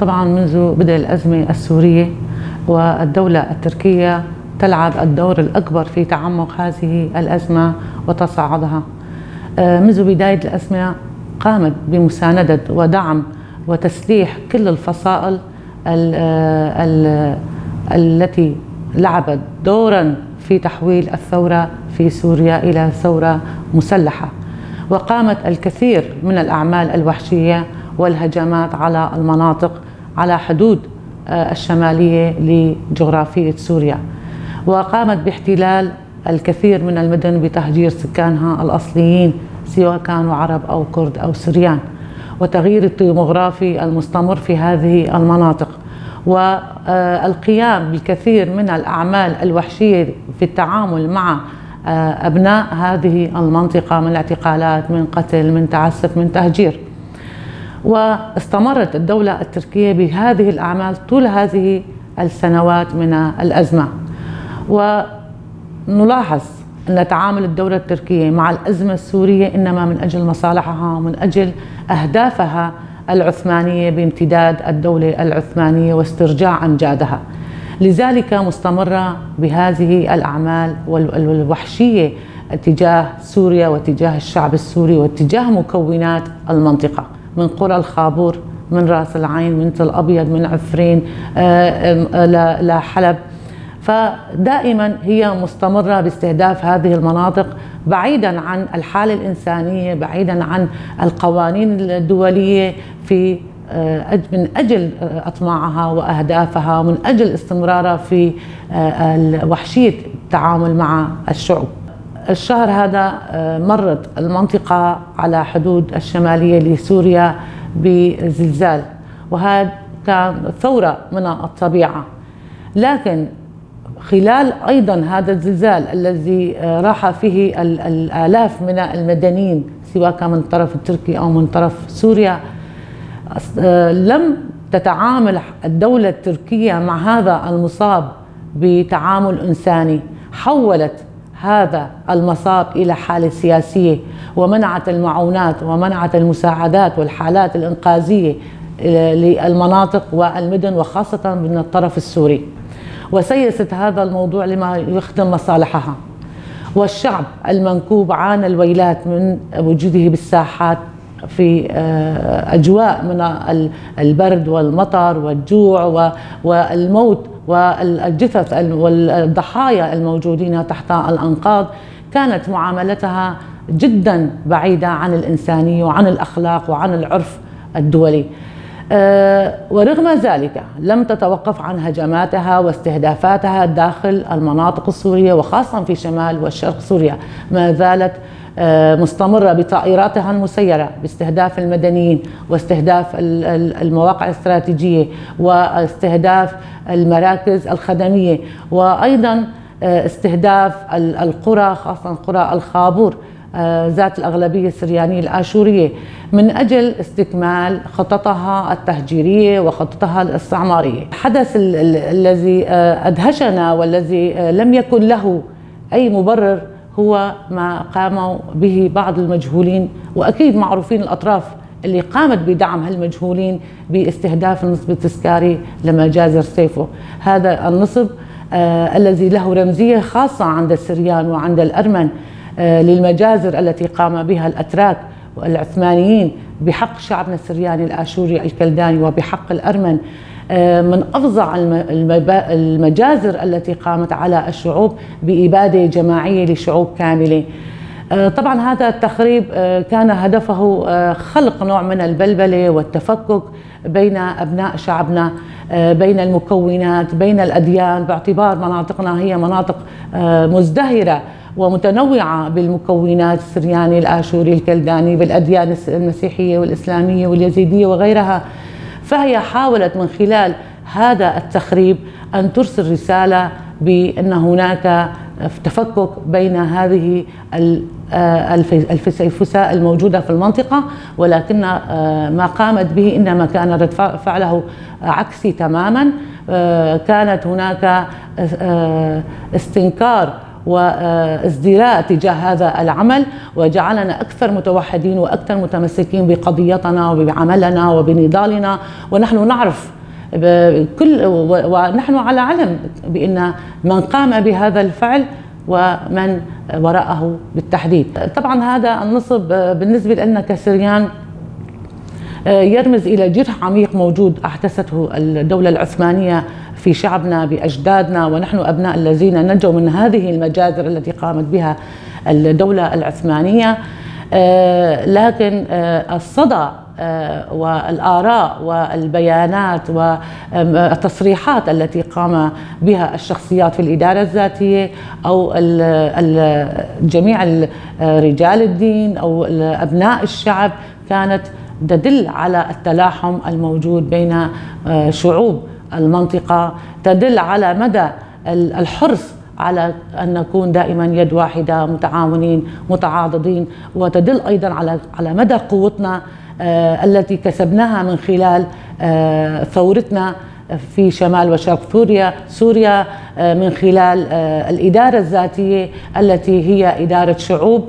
طبعا منذ بدء الأزمة السورية والدولة التركية تلعب الدور الأكبر في تعمق هذه الأزمة وتصاعدها. منذ بداية الأزمة قامت بمساندة ودعم وتسليح كل الفصائل التي لعبت دورا في تحويل الثورة في سوريا إلى ثورة مسلحة، وقامت الكثير من الأعمال الوحشية والهجمات على المناطق على حدود الشمالية لجغرافية سوريا، وقامت باحتلال الكثير من المدن بتهجير سكانها الأصليين سواء كانوا عرب أو كرد أو سريان، وتغيير الديموغرافي المستمر في هذه المناطق، والقيام بالكثير من الأعمال الوحشية في التعامل مع أبناء هذه المنطقة، من اعتقالات، من قتل، من تعسف، من تهجير. واستمرت الدولة التركية بهذه الأعمال طول هذه السنوات من الأزمة. ونلاحظ أن تعامل الدولة التركية مع الأزمة السورية إنما من أجل مصالحها ومن أجل أهدافها العثمانية بامتداد الدولة العثمانية واسترجاع أمجادها. لذلك مستمرة بهذه الأعمال الوحشية تجاه سوريا وتجاه الشعب السوري وتجاه مكونات المنطقة، من قرى الخابور، من راس العين، من تل أبيض، من عفرين لحلب. فدائما هي مستمرة باستهداف هذه المناطق بعيدا عن الحالة الإنسانية، بعيدا عن القوانين الدولية، من أجل أطماعها وأهدافها ومن أجل استمرارها في وحشية التعامل مع الشعوب. الشهر هذا مرت المنطقة على حدود الشمالية لسوريا بزلزال، وهذا كان ثورة من الطبيعة، لكن خلال أيضا هذا الزلزال الذي راح فيه الآلاف من المدنيين سواء كان من الطرف التركي أو من طرف سوريا، لم تتعامل الدولة التركية مع هذا المصاب بتعامل إنساني، حولت هذا المصاب إلى حالة سياسية، ومنعت المعونات ومنعت المساعدات والحالات الإنقاذية للمناطق والمدن وخاصة من الطرف السوري، وسيست هذا الموضوع لما يخدم مصالحها. والشعب المنكوب عانى الويلات من وجوده بالساحات في أجواء من البرد والمطر والجوع والموت والجثث والضحايا الموجودين تحت الأنقاض. كانت معاملتها جدا بعيدة عن الإنسانية وعن الأخلاق وعن العرف الدولي. ورغم ذلك لم تتوقف عن هجماتها واستهدافاتها داخل المناطق السورية وخاصة في شمال وشرق سوريا، ما زالت مستمرة بطائراتها المسيرة باستهداف المدنيين واستهداف المواقع الاستراتيجية واستهداف المراكز الخدمية، وأيضا استهداف القرى خاصة قرى الخابور ذات الأغلبية السريانية الآشورية من أجل استكمال خططها التهجيرية وخططها الاستعمارية. الحدث الذي أدهشنا والذي لم يكن له أي مبرر هو ما قاموا به بعض المجهولين، وأكيد معروفين الأطراف اللي قامت بدعم هالمجهولين باستهداف النصب التذكاري لمجازر سيفو. هذا النصب الذي له رمزية خاصة عند السريان وعند الأرمن للمجازر التي قام بها الأتراك والعثمانيين بحق شعبنا السرياني الآشوري الكلداني وبحق الأرمن، من أفظع المجازر التي قامت على الشعوب بإبادة جماعية لشعوب كاملة. طبعا هذا التخريب كان هدفه خلق نوع من البلبلة والتفكك بين أبناء شعبنا، بين المكونات، بين الأديان، باعتبار مناطقنا هي مناطق مزدهرة ومتنوعة بالمكونات السرياني الآشوري الكلداني بالأديان المسيحية والإسلامية واليزيدية وغيرها. فهي حاولت من خلال هذا التخريب أن ترسل رسالة بأن هناك تفكك بين هذه الفسيفساء الموجودة في المنطقة، ولكن ما قامت به إنما كان رد فعله عكسي تماما. كانت هناك استنكار وازدراء تجاه هذا العمل، وجعلنا أكثر متوحدين وأكثر متمسكين بقضيتنا وبعملنا وبنضالنا. ونحن نعرف ونحن على علم بأن من قام بهذا الفعل ومن وراءه بالتحديد. طبعا هذا النصب بالنسبة لنا كسريان يرمز إلى جرح عميق موجود أحدثته الدولة العثمانية في شعبنا بأجدادنا، ونحن أبناء الذين نجوا من هذه المجازر التي قامت بها الدولة العثمانية. لكن الصدى والآراء والبيانات والتصريحات التي قام بها الشخصيات في الإدارة الذاتية أو جميع رجال الدين أو أبناء الشعب كانت تدل على التلاحم الموجود بين شعوب المنطقة، تدل على مدى الحرص على أن نكون دائما يد واحدة متعاونين متعاضدين، وتدل أيضا على مدى قوتنا التي كسبناها من خلال ثورتنا في شمال وشرق سوريا من خلال الإدارة الذاتية التي هي إدارة شعوب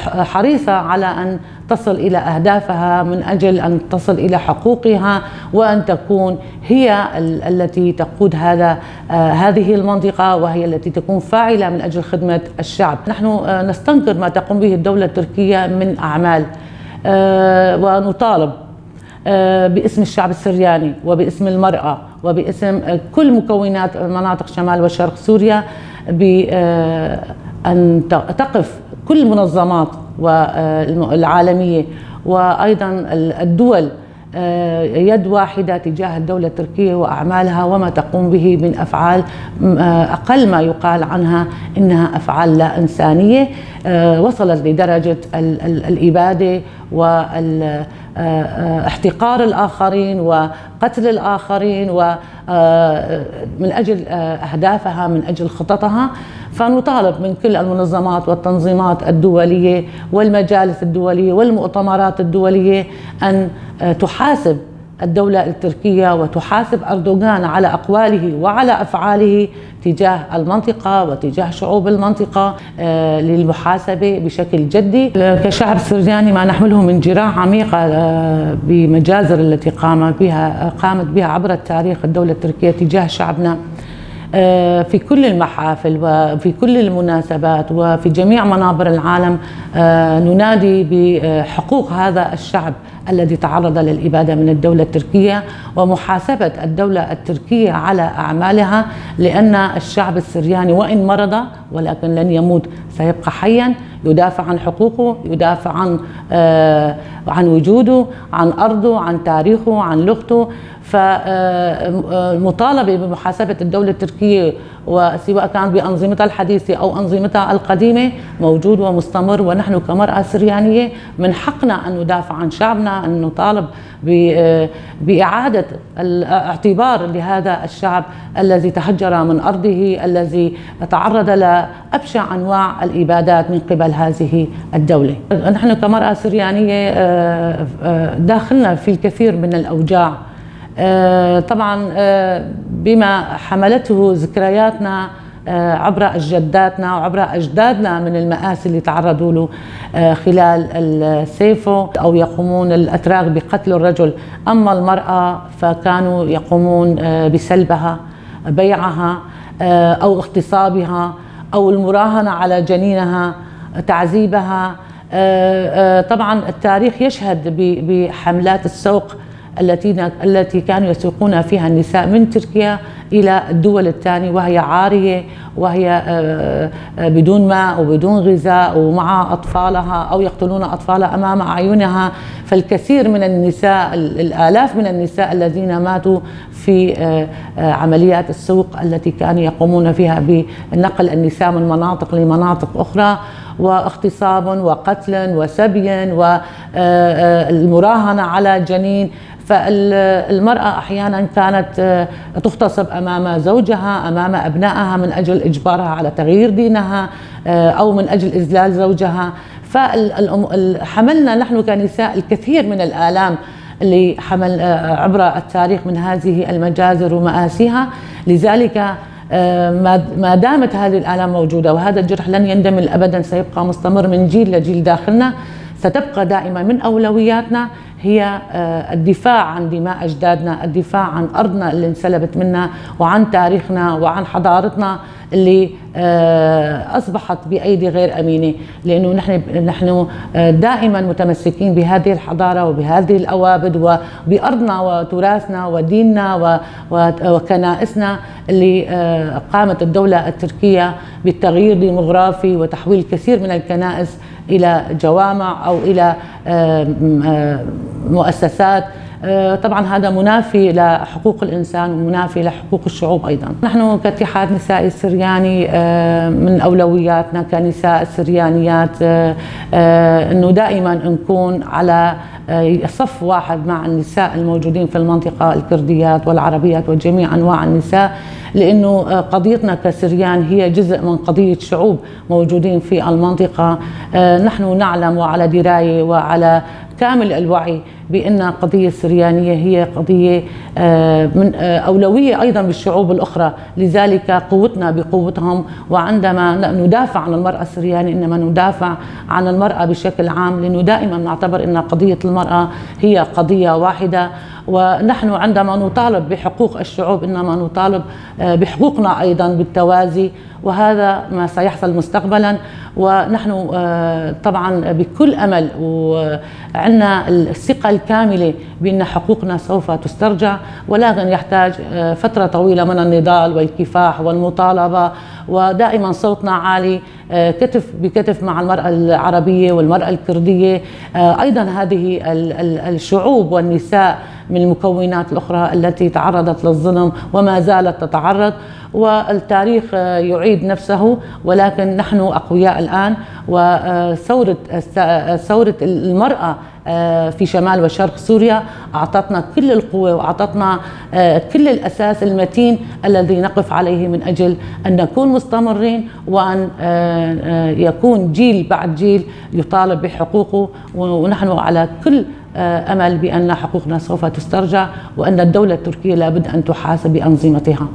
حريصة على أن تصل إلى أهدافها من أجل أن تصل إلى حقوقها، وأن تكون هي التي تقود هذه المنطقة، وهي التي تكون فاعلة من أجل خدمة الشعب. نحن نستنكر ما تقوم به الدولة التركية من أعمال، ونطالب باسم الشعب السرياني وباسم المرأة وباسم كل مكونات مناطق شمال وشرق سوريا بأن تقف كل المنظمات العالمية وأيضا الدول يد واحدة تجاه الدولة التركية وأعمالها وما تقوم به من أفعال أقل ما يقال عنها إنها أفعال لا إنسانية وصلت لدرجة الإبادة واحتقار الآخرين وقتل الآخرين ومن أجل أهدافها من أجل خططها. فنطالب من كل المنظمات والتنظيمات الدولية والمجالس الدولية والمؤتمرات الدولية أن تحاسب الدولة التركية وتحاسب أردوغان على أقواله وعلى أفعاله تجاه المنطقة وتجاه شعوب المنطقة للمحاسبة بشكل جدي. كشعب سرياني ما نحمله من جراح عميقة بمجازر التي قامت بها عبر التاريخ الدولة التركية تجاه شعبنا في كل المحافل وفي كل المناسبات وفي جميع منابر العالم. ننادي بحقوق هذا الشعب الذي تعرض للإبادة من الدولة التركية ومحاسبة الدولة التركية على أعمالها، لأن الشعب السرياني وإن مرض ولكن لن يموت، سيبقى حيا يدافع عن حقوقه، يدافع عن وجوده، عن أرضه، عن تاريخه، عن لغته. فالمطالبة بمحاسبة الدولة التركية وسواء كان بأنظمتها الحديثة أو أنظمتها القديمة موجود ومستمر، ونحن كمرأة سريانية من حقنا أن ندافع عن شعبنا، أن نطالب بإعادة الاعتبار لهذا الشعب الذي تهجر من أرضه، الذي تعرض لأبشع أنواع الإبادات من قبل هذه الدولة. نحن كمرأة سريانية داخلنا في الكثير من الأوجاع، طبعا بما حملته ذكرياتنا عبر أجدادنا وعبر أجدادنا من المآسي اللي تعرضوا له خلال السيفو، أو يقومون الأتراك بقتل الرجل. أما المرأة فكانوا يقومون بسلبها، بيعها أو اغتصابها أو المراهنة على جنينها، تعذيبها. طبعا التاريخ يشهد بحملات السوق التي كانوا يسوقون فيها النساء من تركيا إلى الدول الثانية وهي عارية، وهي بدون ماء وبدون غذاء ومع أطفالها، أو يقتلون أطفالها أمام أعينها. فالكثير من النساء، الآلاف من النساء الذين ماتوا في عمليات السوق التي كانوا يقومون فيها بنقل النساء من مناطق لمناطق أخرى، واغتصاب وقتل وسبي والمراهنة على جنين. فالمرأة أحيانا كانت تغتصب أمام زوجها، أمام أبنائها، من أجل إجبارها على تغيير دينها أو من أجل إذلال زوجها. فحملنا نحن كنساء الكثير من الآلام اللي حمل عبر التاريخ من هذه المجازر ومآسيها. لذلك ما دامت هذه الآلام موجودة وهذا الجرح لن يندمل أبدا، سيبقى مستمر من جيل لجيل داخلنا، ستبقى دائما من أولوياتنا هي الدفاع عن دماء أجدادنا، الدفاع عن أرضنا اللي انسلبت منا، وعن تاريخنا وعن حضارتنا اللي أصبحت بأيدي غير أمينة، لأنه نحن دائما متمسكين بهذه الحضارة وبهذه الأوابد وبأرضنا وتراثنا وديننا وكنائسنا اللي قامت الدولة التركية بالتغيير الديموغرافي وتحويل الكثير من الكنائس إلى جوامع أو إلى مؤسسات. طبعا هذا منافي لحقوق الإنسان ومنافي لحقوق الشعوب أيضا. نحن كاتحاد نسائي سرياني من أولوياتنا كنساء سريانيات أنه دائما نكون على صف واحد مع النساء الموجودين في المنطقة، الكرديات والعربيات وجميع أنواع النساء، لأنه قضيتنا كسريان هي جزء من قضية شعوب موجودين في المنطقة. نحن نعلم وعلى دراية وعلى كامل الوعي بأن القضية السريانية هي قضية من أولوية أيضا بالشعوب الأخرى، لذلك قوتنا بقوتهم. وعندما ندافع عن المرأة السريانية إنما ندافع عن المرأة بشكل عام، لأنه دائما نعتبر أن قضية المرأة هي قضية واحدة. ونحن عندما نطالب بحقوق الشعوب إنما نطالب بحقوقنا أيضا بالتوازي، وهذا ما سيحصل مستقبلا. ونحن طبعا بكل أمل وعندنا الثقة الكاملة بأن حقوقنا سوف تسترجع، ولكن يحتاج فترة طويلة من النضال والكفاح والمطالبة، ودائما صوتنا عالي كتف بكتف مع المرأة العربية والمرأة الكردية، أيضا هذه الشعوب والنساء من المكونات الأخرى التي تعرضت للظلم وما زالت تتعرض، والتاريخ يعيد نفسه. ولكن نحن أقوياء الآن، وثورة المرأة في شمال وشرق سوريا أعطتنا كل القوة وأعطتنا كل الأساس المتين الذي نقف عليه من أجل أن نكون مستمرين، وأن يكون جيل بعد جيل يطالب بحقوقه. ونحن على كل أمل بأن حقوقنا سوف تسترجع، وأن الدولة التركية لابد أن تحاسب بأنظمتها.